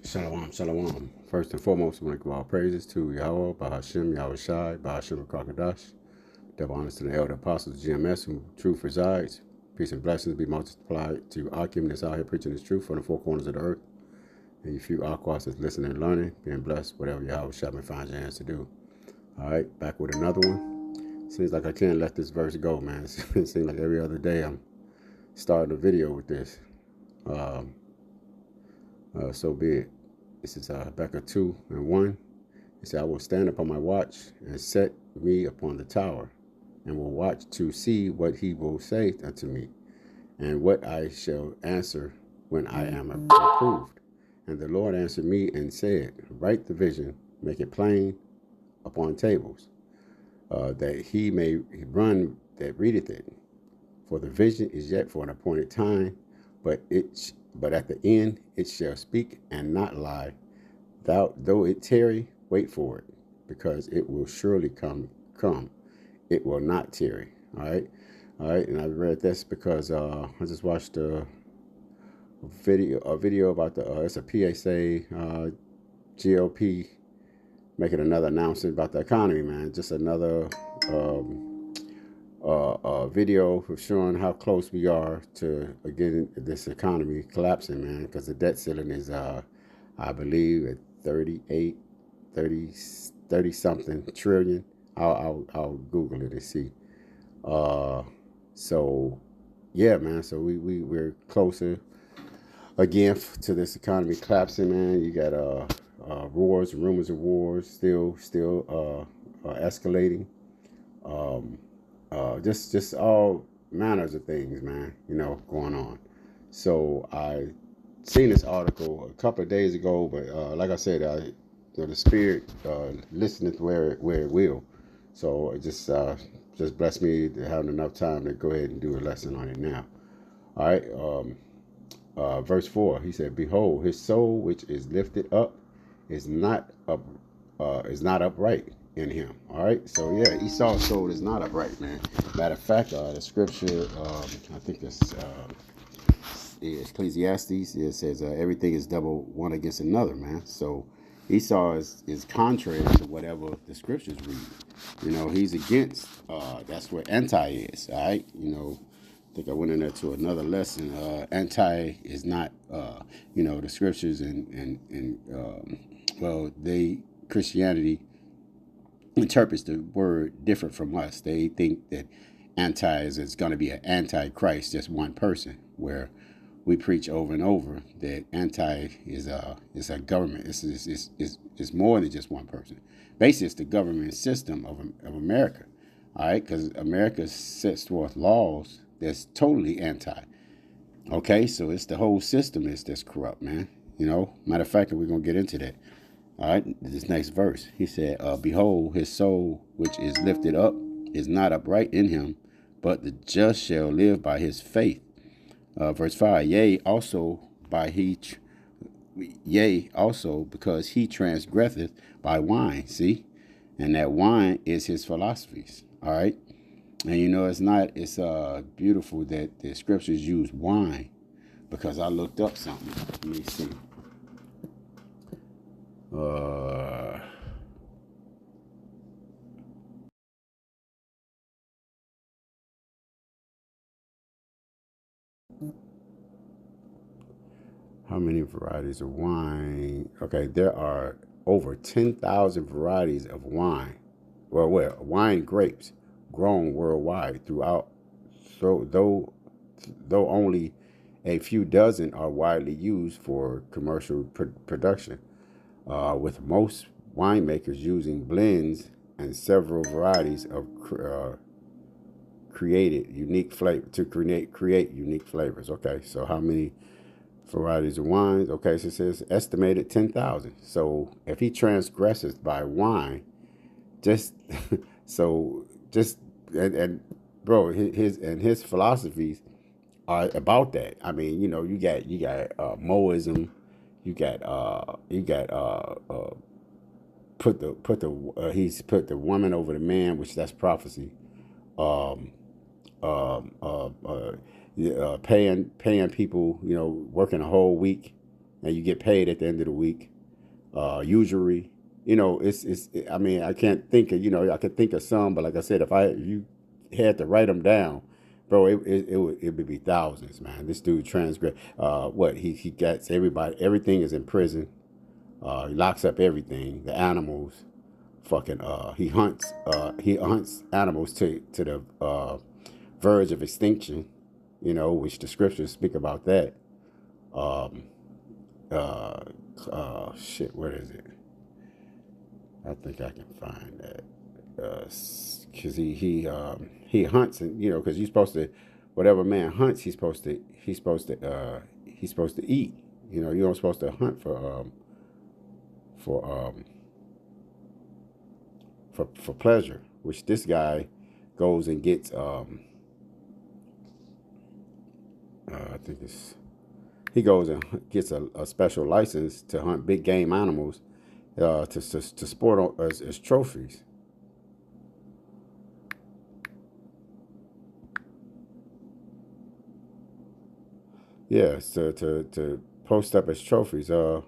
Shalom, shalom. First and foremost, I want to give all praises to Yahweh, Bahashim, Yahweh Shai, Bahashim Kakadash. Double honors to the elder apostles of GMS, whom truth resides. Peace and blessings be multiplied to Akim that's out here preaching his truth from the four corners of the earth. And you few Aquas that's listening and learning, being blessed, whatever Yahweh Shai may find your hands to do. All right, back with another one. Seems like I can't let this verse go, man. It seems like every other day I'm starting a video with this. So be it. This is Habakkuk 2:1. He said, I will stand upon my watch and set me upon the tower, and will watch to see what he will say unto me, and what I shall answer when I am approved. And the Lord answered me and said, write the vision, make it plain upon tables, that he may run that readeth it. For the vision is yet for an appointed time, but at the end it shall speak and not lie. Though it tarry, wait for it, because it will surely come. It will not tarry. All right. And I read this because I just watched a video about it's a PSA GOP making another announcement about the economy, man. Just another video showing how close we are to getting this economy collapsing, man. Because the debt ceiling is, I believe, at 30 something trillion. I'll Google it and see. So yeah, man. So we're closer again to this economy collapsing, man. You got wars, rumors of wars, still escalating. Just all manners of things, man. Going on. So I seen this article a couple of days ago, but like I said, the spirit listeneth where it will. So it just blessed me to having enough time to go ahead and do a lesson on it now. All right. Verse 4. He said, "Behold, his soul which is lifted up is not upright in him." All right. So yeah, Esau's soul is not upright, man. Matter of fact, the scripture, I think it's Ecclesiastes. It says everything is double one against another, man. So Esau is contrary to whatever the scriptures read. He's against. That's where anti is. All right. I think I went in there to another lesson. Anti is not. The scriptures and Christianity interprets the word different from us. They think that anti is going to be an antichrist, just one person, where we preach over and over that anti is a government. It's more than just one person. Basically, it's the government system of America. All right, because America sets forth laws that's totally anti. Okay, so it's the whole system that's corrupt, man. Matter of fact, we're gonna get into that. All right, this next verse. He said, "Behold, his soul which is lifted up is not upright in him, but the just shall live by his faith." Verse 5, yea, also because he transgresseth by wine. See? And that wine is his philosophies. All right? And it's beautiful that the scriptures use wine, because I looked up something. Let me see. How many varieties of wine? Okay, there are over 10,000 varieties of wine. Well, wine grapes grown worldwide throughout. So though only a few dozen are widely used for commercial production, with most winemakers using blends and several varieties of created unique flavor to create unique flavors. Okay, so how many varieties of wines? Okay, so it says estimated 10,000. So if he transgresses by wine, just so just and bro, his philosophies are about that. I mean, you got Moism, you got he's put the woman over the man, which that's prophecy. Um, paying people, working a whole week and you get paid at the end of the week. Usury, you know, I mean, I can't think of, you know, I could think of some, but like I said, if you had to write them down, bro, it would be thousands, man. This dude transgress. What he gets everybody, everything is in prison. He locks up everything, the animals. Fucking, he hunts animals to the verge of extinction. You know, which the scriptures speak about that. Um, Shit, where is it? I think I can find that. Cause he hunts, and you know, cause you're supposed to, whatever man hunts, he's supposed to eat. You know, you're not supposed to hunt for for pleasure, which this guy goes and gets. I think it's he goes and gets a special license to hunt big game animals, to sport as trophies. Yeah, to post up as trophies. Okay,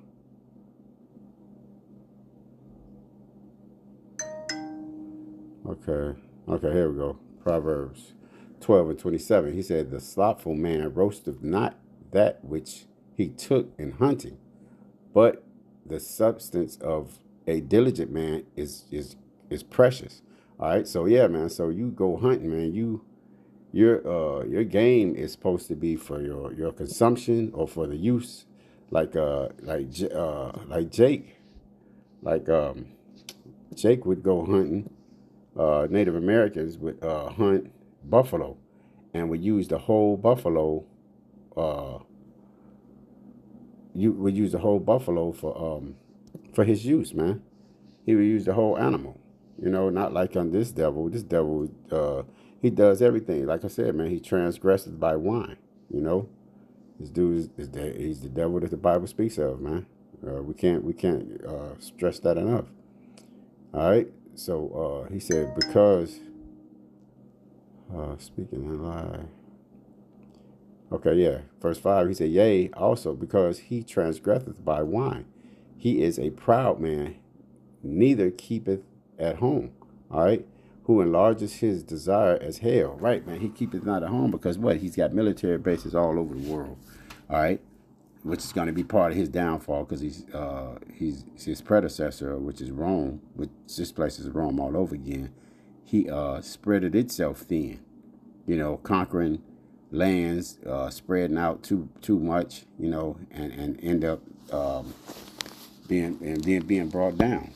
okay, here we go. Proverbs 12:27. He said, "The slothful man roasteth not that which he took in hunting, but the substance of a diligent man is precious." All right, so yeah, man. So you go hunting, man. Your game is supposed to be for your consumption or for the use, like Jake, like Jake would go hunting. Native Americans would hunt buffalo and would use the whole buffalo. Uh, you would use the whole buffalo for his use, man. He would use the whole animal. You know, not like on this devil. This devil, he does everything. Like I said, man, he transgresses by wine. You know, this dude he's the devil that the Bible speaks of, man. We can't stress that enough. All right. So he said, because speaking a lie. Okay, yeah. Verse 5, he said, "Yea, also because he transgresseth by wine. He is a proud man, neither keepeth at home." All right. Who enlarges his desire as hell. Right, man. He keepeth not at home because what? He's got military bases all over the world. All right. Which is going to be part of his downfall because he's his predecessor, which is Rome, which this place is Rome all over again. He spread it itself thin, you know, conquering lands, spreading out too much, you know, and end up being brought down.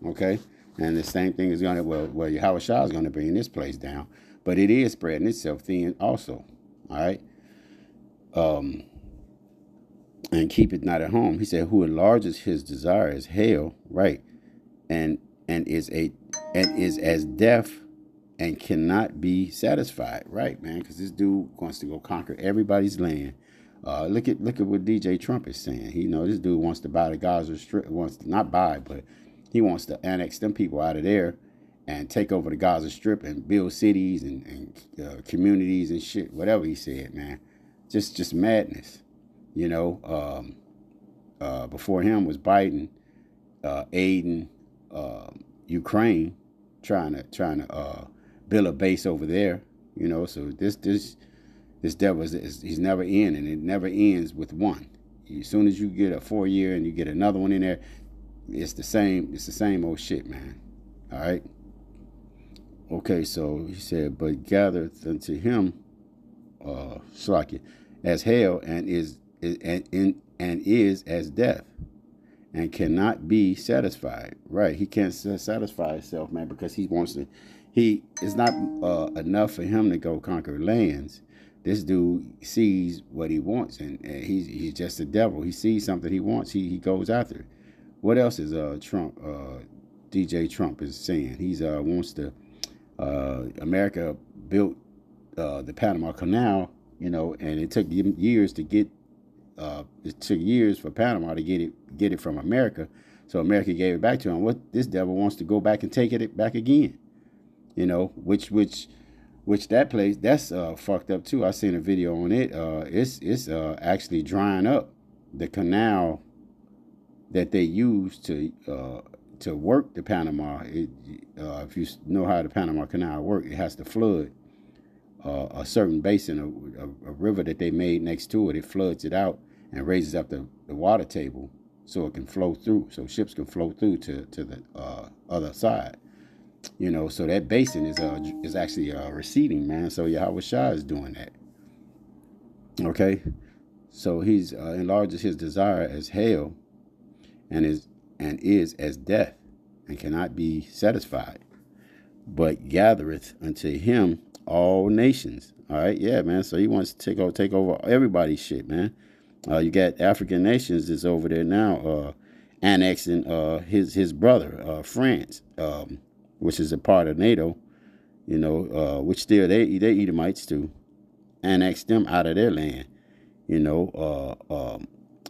Okay, and the same thing is gonna Yahweh Shah is gonna bring this place down, but it is spreading itself thin also. All right. And keep it not at home. He said, "Who enlarges his desire as hell," right, and and is a and is as deaf and cannot be satisfied, right, man? Because this dude wants to go conquer everybody's land. Look at what DJ Trump is saying. He, you know, this dude wants to buy the Gaza Strip. Wants to not buy, but he wants to annex them people out of there and take over the Gaza Strip and build cities and communities and shit. Whatever he said, man, just madness. You know, before him was Biden aiding Ukraine, trying to build a base over there. You know, so this devil he's never in, and it never ends with one. As soon as you get a 4 year and you get another one in there, it's the same. It's the same old shit, man. All right. Okay, so he said, "But gathereth unto him, Shlaki, as hell, and is as death, and cannot be satisfied." Right? He can't satisfy himself, man, because he wants to. He it's not enough for him to go conquer lands. This dude sees what he wants, and he's just a devil. He sees something he wants, he goes after it. What else is Trump? DJ Trump is saying he's wants to. America built the Panama Canal, you know, and it took years to get. It took years for Panama to get it from America, so America gave it back to him. What this devil wants to go back and take it back again, you know, which that place that's fucked up too. I seen a video on it. It's actually drying up. the canal that they use to work the Panama. If you know how the Panama Canal works, it has to flood a certain basin, a river that they made next to it. It floods it out and raises up the water table so it can flow through, so ships can flow through to the other side. So that basin is actually receding, man. So Yahweh Shah is doing that. Okay, so he's enlarges his desire as hell, and is as death, and cannot be satisfied, but gathereth unto him all nations. All right, yeah, man. So he wants to take over everybody's shit, man. You got African nations that's over there now, annexing his brother, France, which is a part of NATO. Which still they Edomites too, annex them out of their land.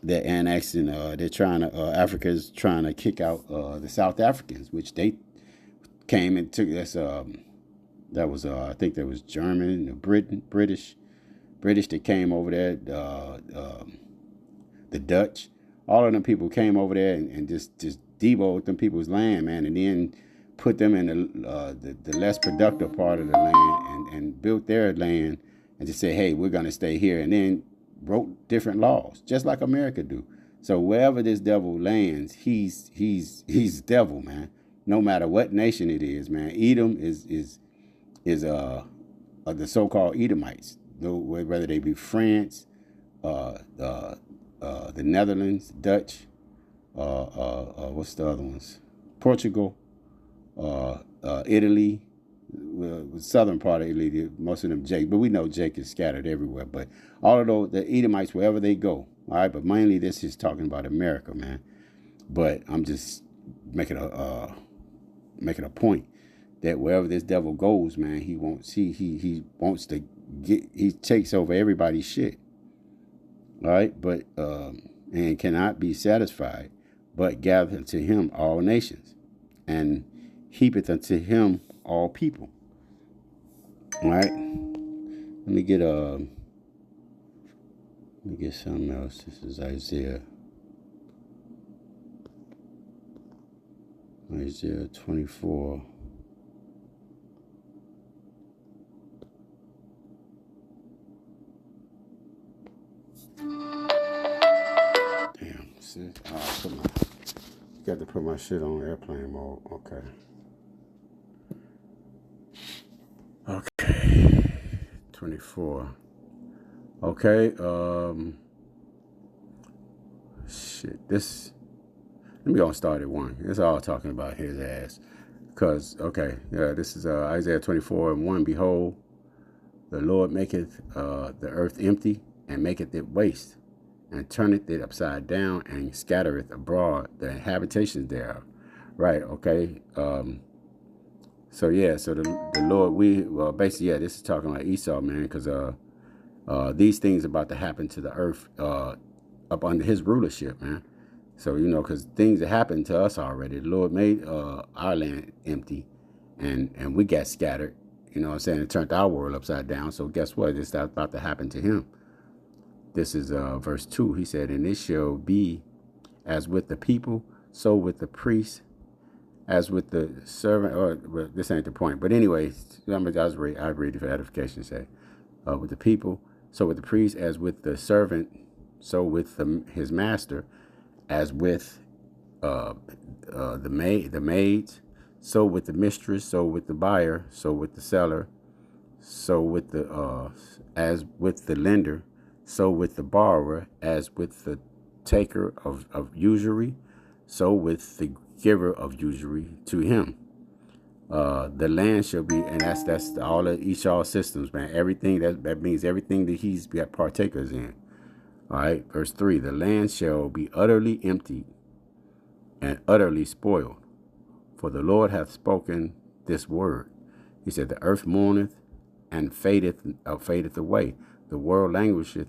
They're annexing. They're trying to. Africa's trying to kick out the South Africans, which they came and took. That was I think that was German, British that came over there. The Dutch, all of them people came over there and just deboed them people's land, man, and then put them in the less productive part of the land and built their land and just say, hey, we're gonna stay here, and then wrote different laws, just like America do. So wherever this devil lands, he's devil, man. No matter what nation it is, man. Edom is the so-called Edomites, whether they be France, the Netherlands, Dutch, what's the other ones? Portugal, Italy, the southern part of Italy, most of them Jake, but we know Jake is scattered everywhere. But all of those, the Edomites, wherever they go, all right. But mainly this is talking about America, man. But I'm just making a point that wherever this devil goes, man, he wants to he takes over everybody's shit. All right, but and cannot be satisfied, but gather unto him all nations, and heapeth unto him all people. All right. Let me get something else. This is Isaiah 24. Damn, see? Got to put my shit on airplane mode. Okay. Okay. 24. Okay. Shit. Let me go and start at 1. It's all talking about his ass. Because, okay. Yeah, this is Isaiah 24:1. Behold, the Lord maketh the earth empty, and maketh it waste, and turneth it upside down, and scattereth abroad the habitations thereof. Right, okay. So the Lord, basically, yeah, this is talking about Esau, man, because these things about to happen to the earth up under his rulership, man. So, because things that happened to us already. The Lord made our land empty, and we got scattered. You know what I'm saying? It turned our world upside down. So guess what? It's about to happen to him. This is verse 2. He said, and it shall be as with the people, so with the priests, as with the servant. Well, this ain't the point. But anyway, I read it for edification's sake. With the people, so with the priest, as with the servant, so with his master, as with the maids, so with the mistress, so with the buyer, so with the seller, so with the as with the lender, so with the borrower, as with the taker of usury, so with the giver of usury to him. The land shall be, and that's all of Esau's systems, man. Everything that means everything that he's got partakers in. All right, verse 3, the land shall be utterly emptied and utterly spoiled, for the Lord hath spoken this word. He said, the earth mourneth and fadeth away. The world languisheth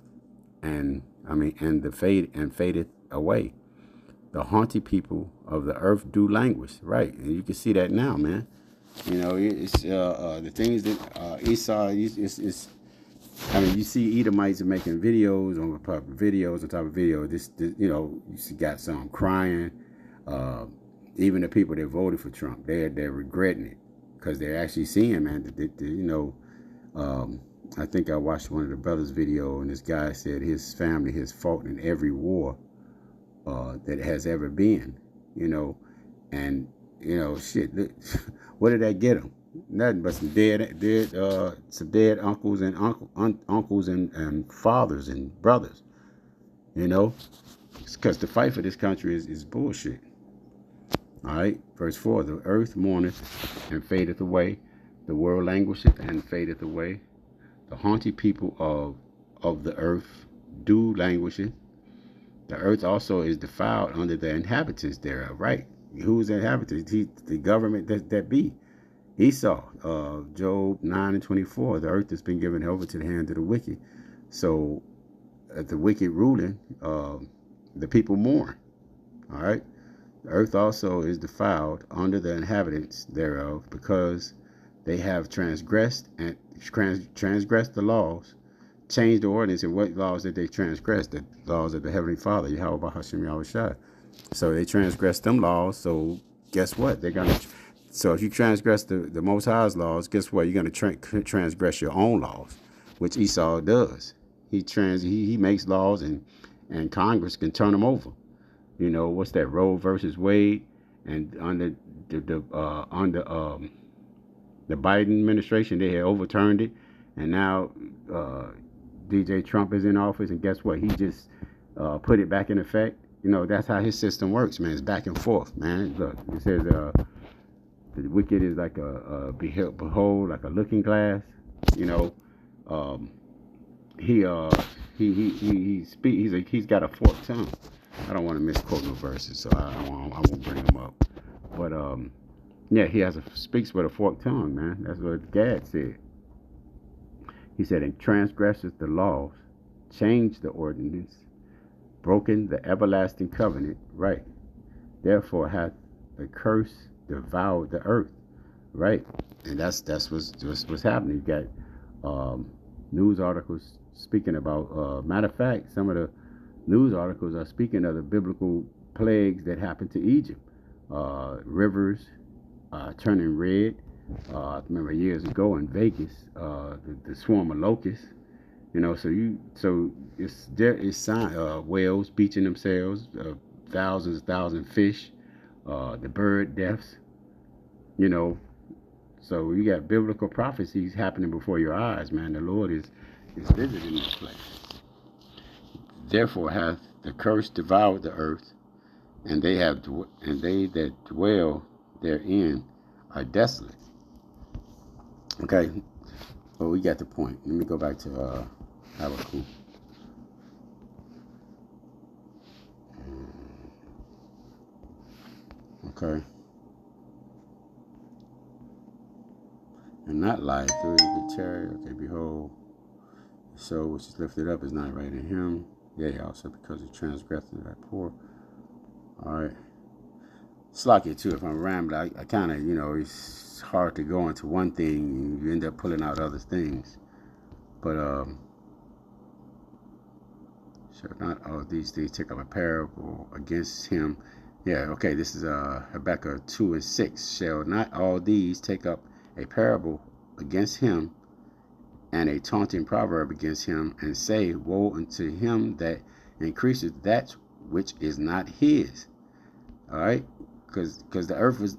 fadeth away. The haughty people of the earth do languish. Right, and you can see that now, man. It's the things that Esau is I mean, you see Edomites are making videos on videos on top of videos. This you know, you see got some crying. Uh, Even the people that voted for Trump, they're regretting it because they're actually seeing, man, that you know, I think I watched one of the brothers' video, and this guy said his family has fought in every war that has ever been, you know, and you know, shit. What did that get him? Nothing but some dead uncles and uncles and fathers and brothers, you know, because the fight for this country is bullshit. All right, verse 4: the earth mourneth and fadeth away, the world languisheth and fadeth away, the haughty people of the earth do languisheth. The earth also is defiled under the inhabitants thereof. Right? Who's the inhabitants? The government that be. Esau, Job 9:24. The earth has been given over to the hand of the wicked. So, the wicked ruling, the people mourn. All right. The earth also is defiled under the inhabitants thereof, because they have transgressed the laws, changed the ordinance. And what laws did they transgress? The laws of the Heavenly Father, Yahweh Hashem Yahushua. So they transgressed them laws. So guess what? They're gonna. So if you transgress the Most High's laws, guess what? You're gonna transgress your own laws, which Esau does. He makes laws, and Congress can turn them over. You know, what's that, Roe versus Wade, and under the Biden administration, they had overturned it, and now DJ Trump is in office, and guess what? He just put it back in effect. You know, that's how his system works, man. It's back and forth, man. Look, it says the wicked is like behold, like a looking glass. You know, he's got a forked tongue. I don't want to misquote no verses, so I won't bring them up. But yeah, he speaks with a forked tongue, man. That's what Gad said. He said, and transgresseth the laws, changed the ordinance, broken the everlasting covenant. Right. Therefore hath the curse devoured the earth. Right. And that's what's happening. You got news articles speaking about. Matter of fact, some of the news articles are speaking of the biblical plagues that happened to Egypt. Rivers turning red. I remember years ago in Vegas, the swarm of locusts. You know, so it's whales beaching themselves, thousands fish, the bird deaths. You know, so you got biblical prophecies happening before your eyes, man. The Lord is visiting this place. Therefore hath the curse devoured the earth, and they that dwell therein are desolate. Okay, well, we got the point. Let me go back to Habakkuk. Okay. And not lie through the chariot. Okay, behold, the soul which is lifted up is not right in him. Yea, also because of transgression that poor. All right. Slocky too. If I'm rambling, I kind of, you know, it's hard to go into one thing and you end up pulling out other things. But shall not all these things take up a parable against him? Yeah. Okay. This is Habakkuk 2:6. Shall not all these take up a parable against him, and a taunting proverb against him, and say, woe unto him that increaseth that which is not his. All right, because the earth was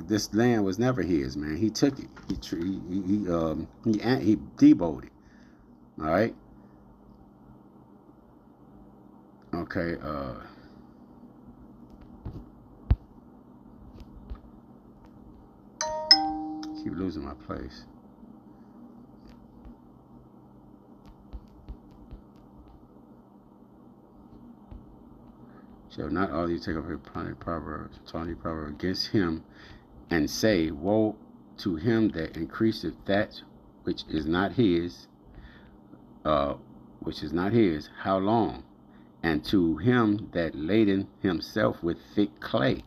this land was never his, man. He took it. He deboed it. All right. Okay. Keep losing my place. Shall not all these take up a proverb against him, and say, woe to him that increaseth that which is not his, how long? And to him that laden himself with thick clay.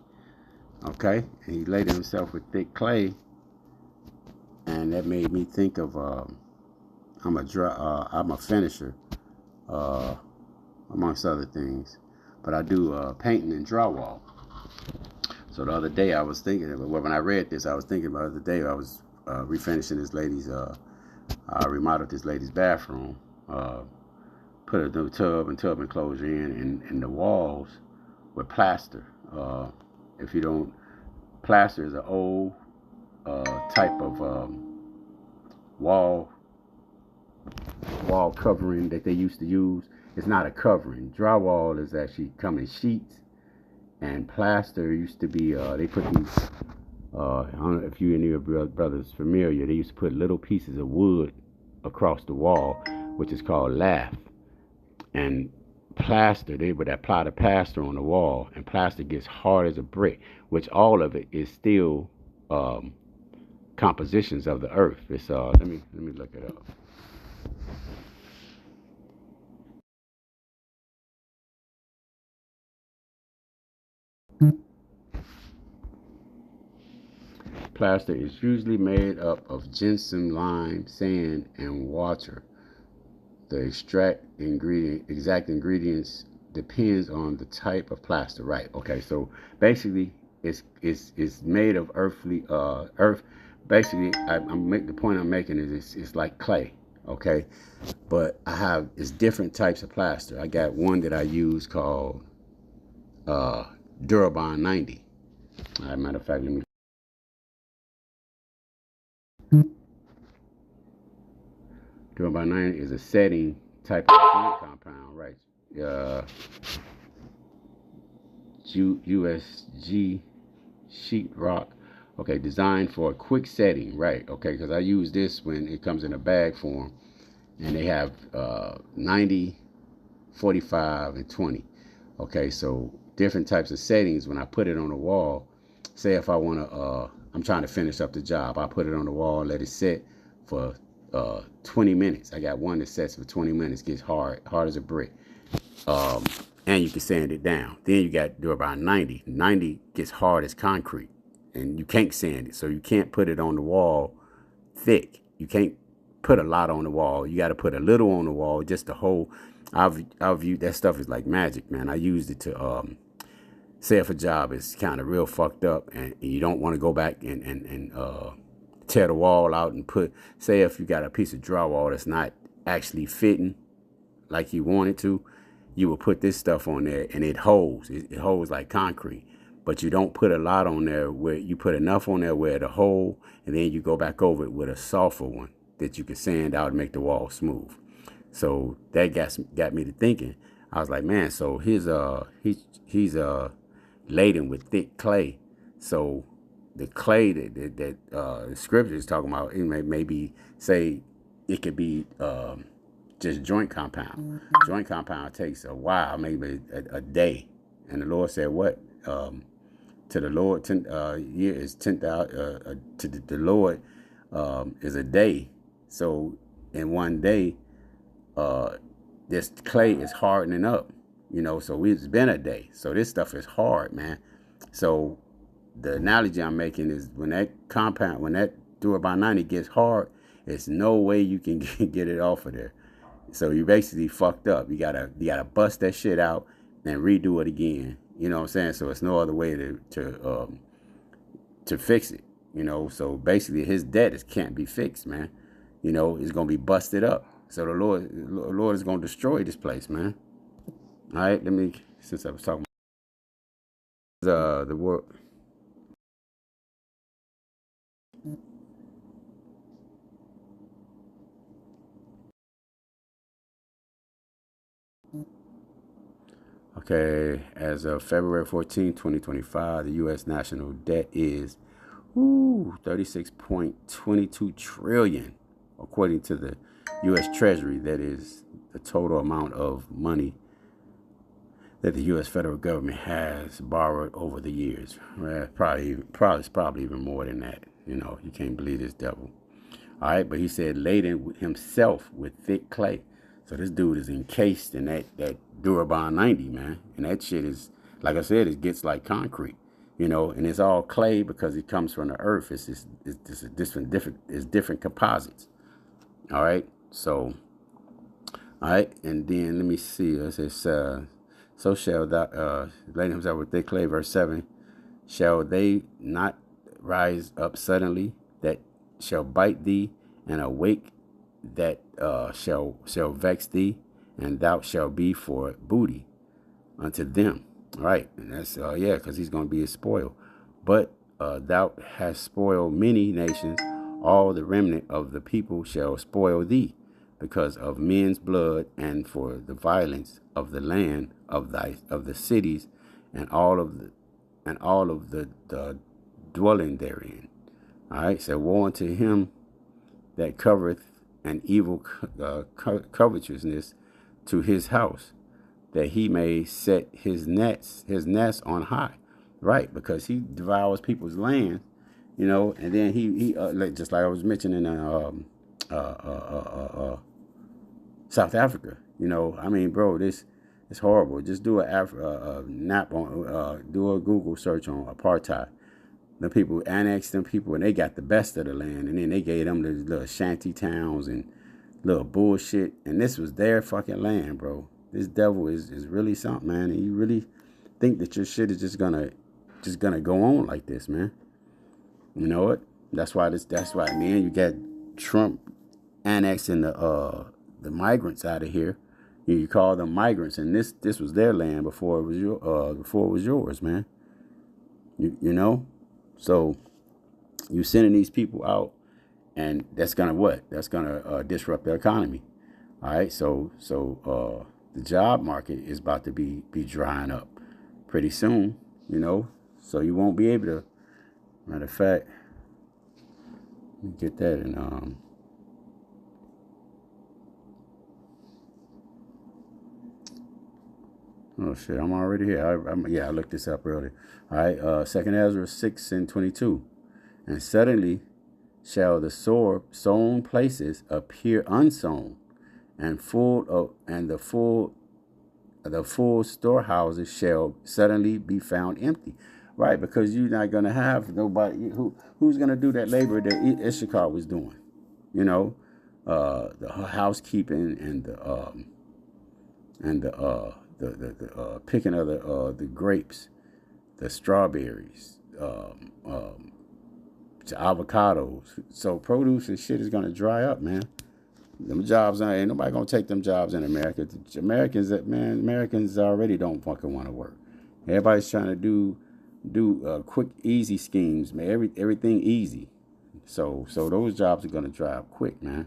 Okay, and he laden himself with thick clay, and that made me think of I'm a finisher, uh, amongst other things. But I do painting and drywall. So the other day I was thinking, well, when I read this, I was thinking about the other day I was refinishing this lady's, I remodeled this lady's bathroom, uh, put a new tub and tub enclosure in, and the walls were plaster. If you don't, plaster is an old type of wall wall covering that they used to use. It's not a covering. Drywall is actually come in sheets, and plaster used to be. They put these. I don't know if you and your brothers familiar. They used to put little pieces of wood across the wall, which is called lath. And plaster, they would apply the plaster on the wall, and plaster gets hard as a brick, which all of it is still um, compositions of the earth. It's let me look it up. Plaster is usually made up of gypsum, lime, sand, and water. The exact ingredients depends on the type of plaster. Right. Okay. So basically, it's made of earth. Basically, the point I'm making is it's like clay. Okay. But it's different types of plaster. I got one that I use called uh, Durabond 90. As a matter of fact, let me. Durabond 90 is a setting type of joint compound, right? Uh, USG sheetrock. Okay, designed for a quick setting, right? Okay, because I use this when it comes in a bag form, and they have 90, 45, and 20. Okay, so different types of settings. When I put it on the wall, say if I want to, I'm trying to finish up the job, I put it on the wall, let it sit for 20 minutes. I got one that sets for 20 minutes, gets hard as a brick. Um, and you can sand it down. Then you got to do about 90. 90 gets hard as concrete, and you can't sand it. So you can't put it on the wall thick. You can't put a lot on the wall. You got to put a little on the wall just to hold. I view that stuff is like magic, man. I used it to say if a job is kind of real fucked up, and you don't want to go back and tear the wall out and say if you got a piece of drywall that's not actually fitting like you want it to, you will put this stuff on there, and it holds. It holds like concrete. But you don't put a lot on there, where you put enough on there where it'll hold, and then you go back over it with a softer one that you can sand out and make the wall smooth. So that got me to thinking. I was like, man, so he's laden with thick clay. So the clay that the scripture is talking about, it maybe say it could be just joint compound. Joint compound takes a while, maybe a day. And the Lord said, what? To the Lord, year is 10,000. To the Lord is a day. So in one day, this clay is hardening up. So it's been a day. So this stuff is hard, man. So the analogy I'm making is when that Durabond 90 gets hard, there's no way you can get it off of there. So you basically fucked up. You gotta bust that shit out and redo it again. You know what I'm saying? So it's no other way to fix it. So basically his debt can't be fixed, man. It's gonna be busted up. So the Lord is gonna destroy this place, man. All right, since I was talking the word. Okay, as of February 14, 2025, the U.S. national debt is 36.22 trillion, according to the U.S. Treasury. That is the total amount of money that the U.S. federal government has borrowed over the years. Well, probably even more than that. You can't believe this devil. All right, but he said laden himself with thick clay. So this dude is encased in that Durabond 90, man. And that shit is, like I said, it gets like concrete, and it's all clay because it comes from the earth. It's different composites. All right. So, all right, and then let me see. It says, so shall thou, lay himself with thick clay, verse 7. Shall they not rise up suddenly that shall bite thee, and awake that shall vex thee, and thou shalt be for booty unto them. All right, and that's yeah, because he's going to be a spoil. But thou hast spoiled many nations; all the remnant of the people shall spoil thee, because of men's blood, and for the violence of the land of the cities, and all of the dwelling therein. All right, so woe unto him that covereth an evil covetousness to his house, that he may set his nest on high. Right, because he devours people's land, and then he just like I was mentioning South Africa. I mean, bro, this is horrible. Just do a nap on, do a Google search on apartheid. The people annexed them people, and they got the best of the land, and then they gave them the little shanty towns and little bullshit, and this was their fucking land, bro. This devil is really something, man, and you really think that your shit is just gonna go on like this, man. You know what? That's why, man, you got Trump annexing the migrants out of here. You call them migrants, and this was their land before it was yours, man. You know? So you sending these people out, and that's gonna what? That's gonna disrupt the economy. All right, so the job market is about to be drying up pretty soon. So you won't be able to. Matter of fact, let me get that in oh shit, I'm already here. I looked this up earlier. All right, 2nd Ezra 6:22. And suddenly shall the sown places appear unsown, and the full storehouses shall suddenly be found empty. Right, because you're not gonna have nobody who's gonna do that labor that Issachar was doing. The housekeeping and the picking of the grapes, the strawberries, the avocados. So produce and shit is gonna dry up, man. Them jobs, ain't nobody gonna take them jobs in America. Americans already don't fucking want to work. Everybody's trying to do quick, easy schemes, man. Everything easy. So those jobs are gonna dry up quick, man.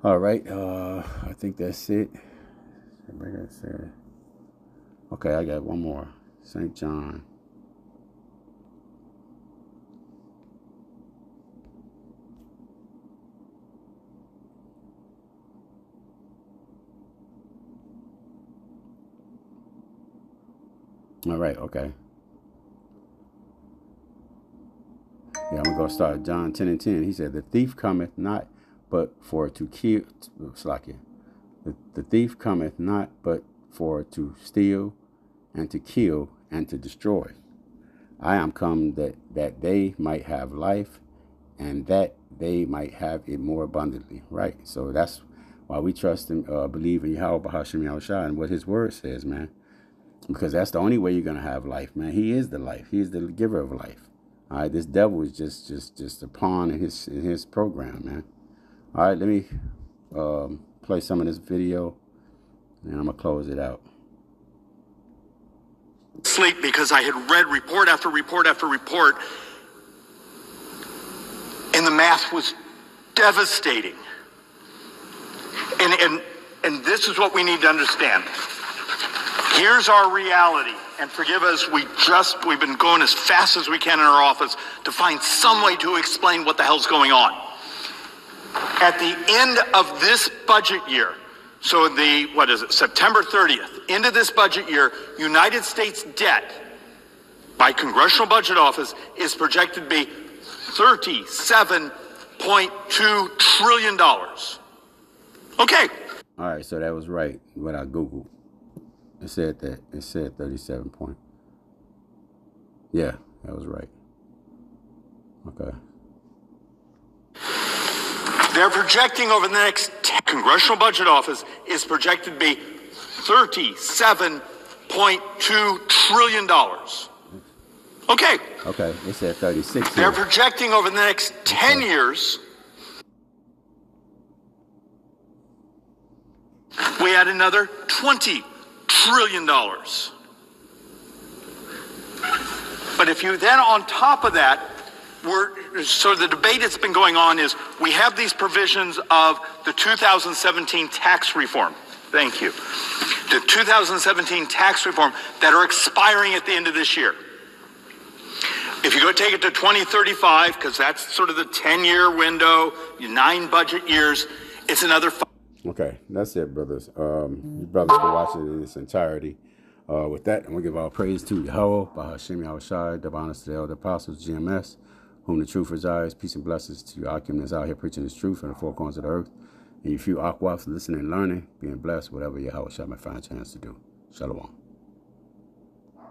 All right, I think that's it. Okay, I got one more. St. John. All right, okay. Yeah, I'm going to start John 10:10. He said, the thief cometh not but for to kill. The thief cometh not but for to steal and to kill and to destroy. I am come that they might have life, and that they might have it more abundantly. Right. So that's why we trust and believe in Yahweh Bahashim Yahushua and what his word says, man. Because that's the only way you're going to have life, man. He is the life. He is the giver of life. All right. This devil is just a pawn in his program, man. All right. Let me play some of this video, and I'm going to close it out. Sleep, because I had read report after report after report, and the math was devastating. And this is what we need to understand. Here's our reality, and forgive us, we've been going as fast as we can in our office to find some way to explain what the hell's going on. At the end of this budget year, so September 30th, into this budget year, United States debt by Congressional Budget Office is projected to be $37.2 trillion. Okay. All right, so that was right. What I Googled. It said 37 point. Yeah, that was right. Okay. They're projecting over the next Congressional Budget Office is projected to be $37.2 trillion. Okay. Okay, they said 36. They're projecting over the next 10 years, we add another $20 trillion. But if you then on top of that, so the debate that's been going on is we have these provisions of the 2017 tax reform. Thank you. The 2017 tax reform that are expiring at the end of this year. If you go take it to 2035, because that's sort of the 10-year window, 9 budget years, it's another. Okay, that's it, brothers. You brothers can watch it in its entirety. With that, I'm going to give all praise to Yahweh, Bahashim Yahushai, the honors to the elder apostles, GMS, whom the truth resides. Peace and blessings to you, Akim, that's out here preaching his truth in the four corners of the earth. And you few Akwafs listening and learning, being blessed, whatever Yahweh shall may find a chance to do. Shalom.